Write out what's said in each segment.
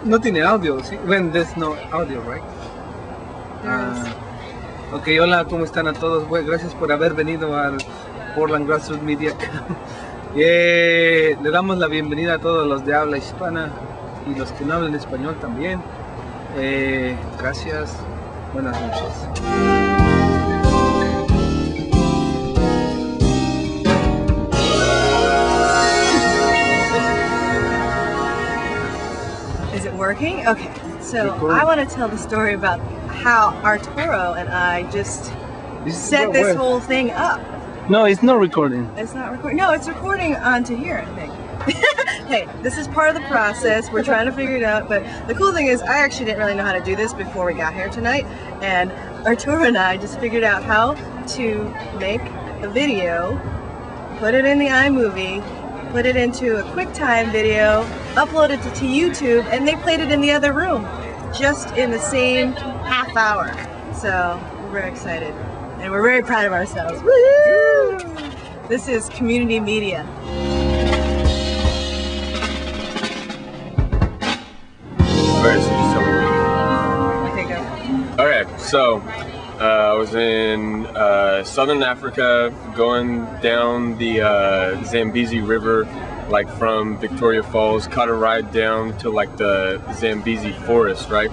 no tiene audio, ¿sí? When there's no audio, right? Ok, hola, ¿cómo están a todos? Bueno, gracias por haber venido al Portland Grassroots Media Camp. Le damos la bienvenida a todos los de habla hispana y los que no hablan español también. Gracias, buenas noches. Is it working? Okay, so I want to tell the story about how Arturo and I just set this whole thing up. No, it's not recording. It's not recording. No, it's recording onto here, I think. Hey, this is part of the process. We're trying to figure it out, but the cool thing is I actually didn't really know how to do this before we got here tonight, and Arturo and I just figured out how to make a video, put it in the iMovie, put it into a QuickTime video, upload it to YouTube, and they played it in the other room, just in the same half hour. So we're very excited, and we're very proud of ourselves. Woo! This is community media. Alright, so just tell me. Okay, so I was in southern Africa, going down the Zambezi River, like from Victoria Falls, caught a ride down to like the Zambezi forest, right?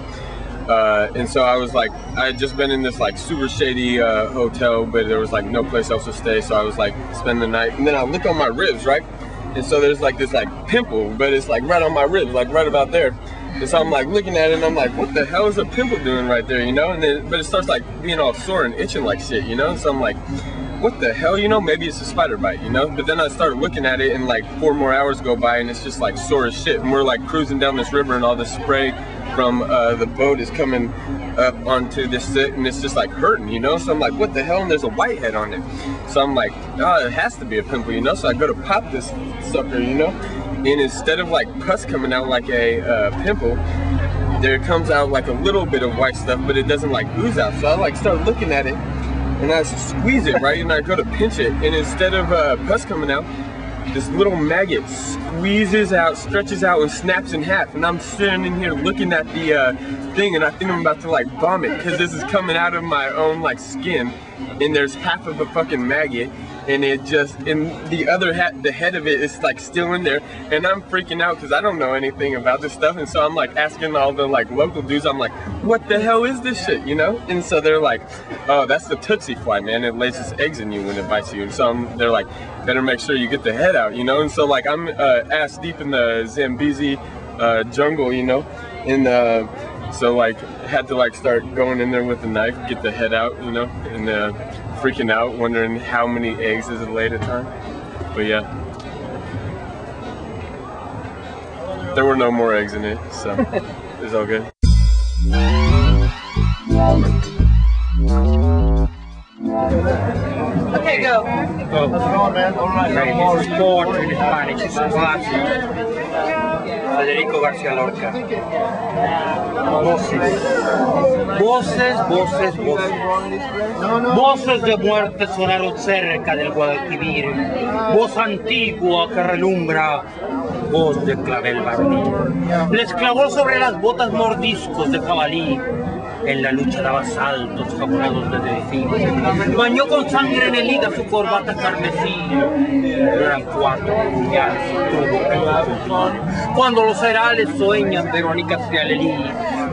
And so I was like, I had just been in this like super shady hotel, but there was like no place else to stay, so I was like spending the night, and then I look on my ribs, right? And so there's like this like pimple, but it's like right on my ribs, like right about there. And so I'm like looking at it and I'm like, what the hell is a pimple doing right there, you know? And then, but it starts like being all sore and itching like shit, you know? And so I'm like, what the hell, you know? Maybe it's a spider bite, you know? But then I started looking at it and like 4 more hours go by and it's just like sore as shit. And we're like cruising down this river and all this spray from the boat is coming up onto this and it's just like hurting, you know? So I'm like, what the hell? And there's a whitehead on it. So I'm like, oh, it has to be a pimple, you know? So I go to pop this sucker, you know? And instead of like pus coming out like a pimple, there comes out like a little bit of white stuff, but it doesn't like ooze out. So I like start looking at it and I squeeze it, right? And I go to pinch it, and instead of pus coming out, this little maggot squeezes out, stretches out, and snaps in half. And I'm sitting in here looking at the thing, and I think I'm about to like vomit because this is coming out of my own like skin, and there's half of a fucking maggot. And it just, and the other the head of it is like still in there, and I'm freaking out because I don't know anything about this stuff, and so I'm like asking all the like local dudes, I'm like, what the hell is this shit, you know? And so they're like, oh, that's the Tootsie fly, man, it lays its eggs in you when it bites you. And so they're like, better make sure you get the head out, you know? And so like I'm ass deep in the Zambezi jungle, you know? And so like had to like start going in there with the knife, get the head out, you know? And freaking out, wondering how many eggs is it laid at a time. But yeah, there were no more eggs in it, so it's all good. Okay, go. How's it going, man? All right, more sport in Spanish. It's classic. Federico García Lorca. Voces. Voces, voces, voces. Voces de muerte sonaron cerca del Guadalquivir. Voz antigua que relumbra. Voz de clavel varonil. Les clavó sobre las botas mordiscos de jabalí. En la lucha daba saltos jabonados de delfín. Bañó con sangre en el hígado su corbata carmesí. Pero eran 4 puñales y tuvo que confusión. Cuando los herales sueñan, Verónica Fialelí.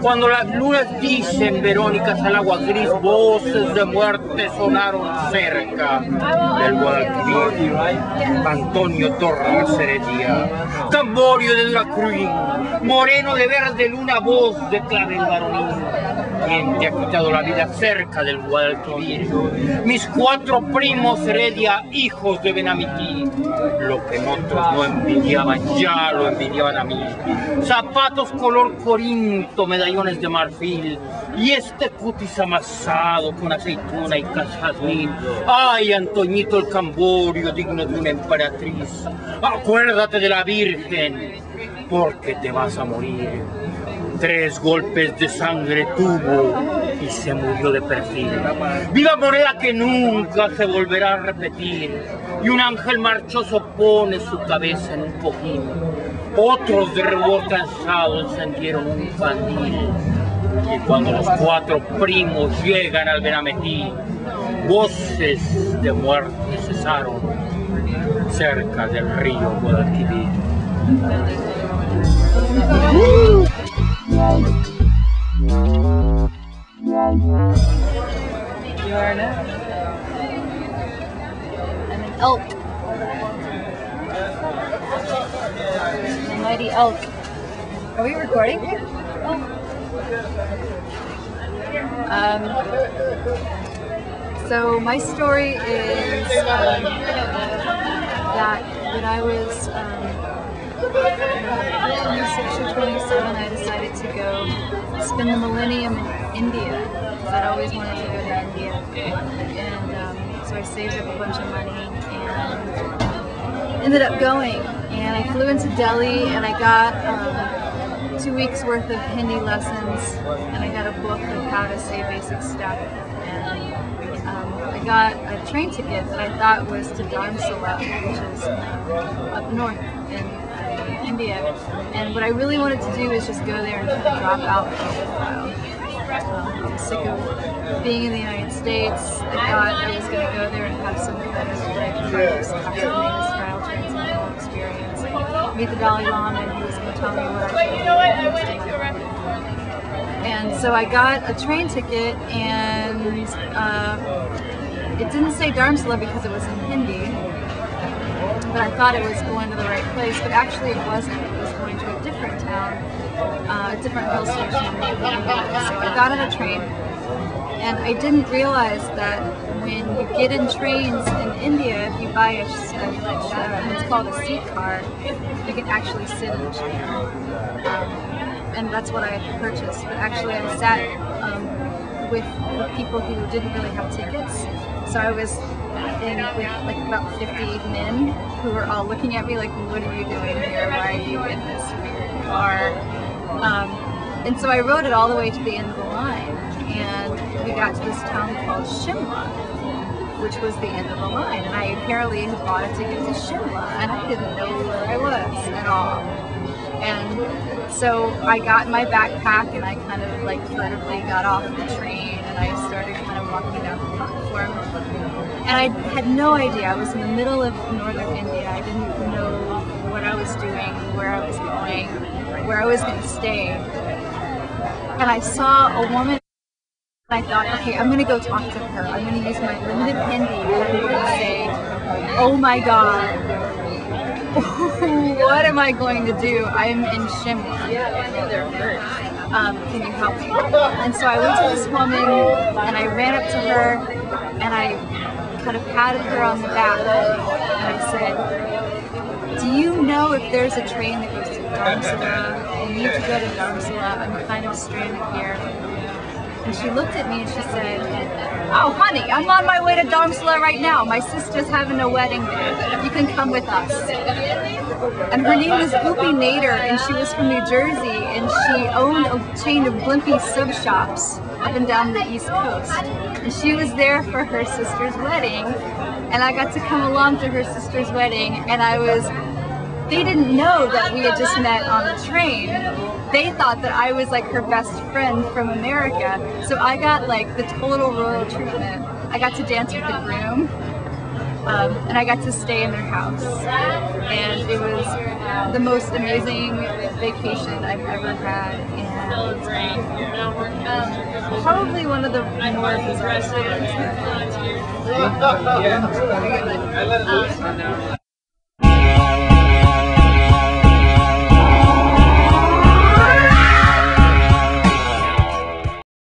Cuando las lunas dicen, Verónicas al agua gris, voces de muerte sonaron cerca del Guadalquivir. Antonio Torres Heredia, Tamborio de Duracruín, Moreno de verde luna, voz de clavel varonil. ¿Quién te ha quitado la vida cerca del Guadalquivir? Mis 4 primos Heredia, hijos de Benamití. Lo que en otros no envidiaban, ya lo envidiaban a mí. Zapatos color corinto, medallones de marfil, y este cutis amasado con aceituna y jazmín. Ay, Antoñito el Camborio, digno de una emperatriz. Acuérdate de la Virgen, porque te vas a morir. 3 golpes de sangre tuvo y se murió de perfil. Viva moneda que nunca se volverá a repetir. Y un ángel marchoso pone su cabeza en un cojín. Otros de rebordanzado encendieron un candil. Y cuando los cuatro primos llegan al Benametí, voces de muerte cesaron cerca del río Guadalquivir. You are now. I'm an elk. A mighty elk. Are we recording? So my story is that when I was 26 or 27, I decided to go spend the millennium in India, because I'd always wanted to go to India. And so I saved up a bunch of money and ended up going. And I flew into Delhi and I got 2 weeks worth of Hindi lessons, and I got a book of how to say basic stuff. And I got a train ticket that I thought was to Dharamsala, which is up north in India. And what I really wanted to do is just go there and kind of drop out for a while. I'm sick of being in the United States. I thought I was going to go there and have some kind of like style transcendental experience. Meet the Dalai Lama, and he was going to tell me what I should do. And so I got a train ticket, and it didn't say Dharamsala because it was in Hindi, but I thought it was going to the right place, but actually it wasn't. It was going to a different town, a different hill station. So I got on a train, and I didn't realize that when you get in trains in India, if you buy it's called a seat car, you can actually sit in the train. And that's what I had purchased. But actually I sat with people who didn't really have tickets. So I was in with like about 50 men who were all looking at me like, what are you doing here? Why are you in this weird car? And so I rode it all the way to the end of the line. And we got to this town called Shimla, which was the end of the line. And I apparently had bought a ticket to Shimla, and I didn't know where I was at all. And so I got my backpack, and I kind of like furtively got off the train, and I started kind of walking down the platform. And I had no idea. I was in the middle of northern India. I didn't know what I was doing, where I was going, where I was going to stay. And I saw a woman. I thought, okay, I'm going to go talk to her. I'm going to use my limited Hindi and I'm going to say, oh my God, what am I going to do? I'm in Shimla. Can you help me? And so I went to this woman and I ran up to her and I kind of patted her on the back and I said, do you know if there's a train that goes to Dharamsala? I need to go to Dharamsala. I'm kind of stranded here. And she looked at me and she said, oh honey, I'm on my way to Dharamsala right now. My sister's having a wedding there. You can come with us. And her name was Goopy Nader, and she was from New Jersey, and she owned a chain of Blimpie sub shops up and down the East Coast. And she was there for her sister's wedding, and I got to come along to her sister's wedding, and they didn't know that we had just met on the train. They thought that I was like her best friend from America. So I got like the total royal treatment. I got to dance with the groom, and I got to stay in their house. And it was the most amazing vacation I've ever had. And probably one of the more bizarre stories.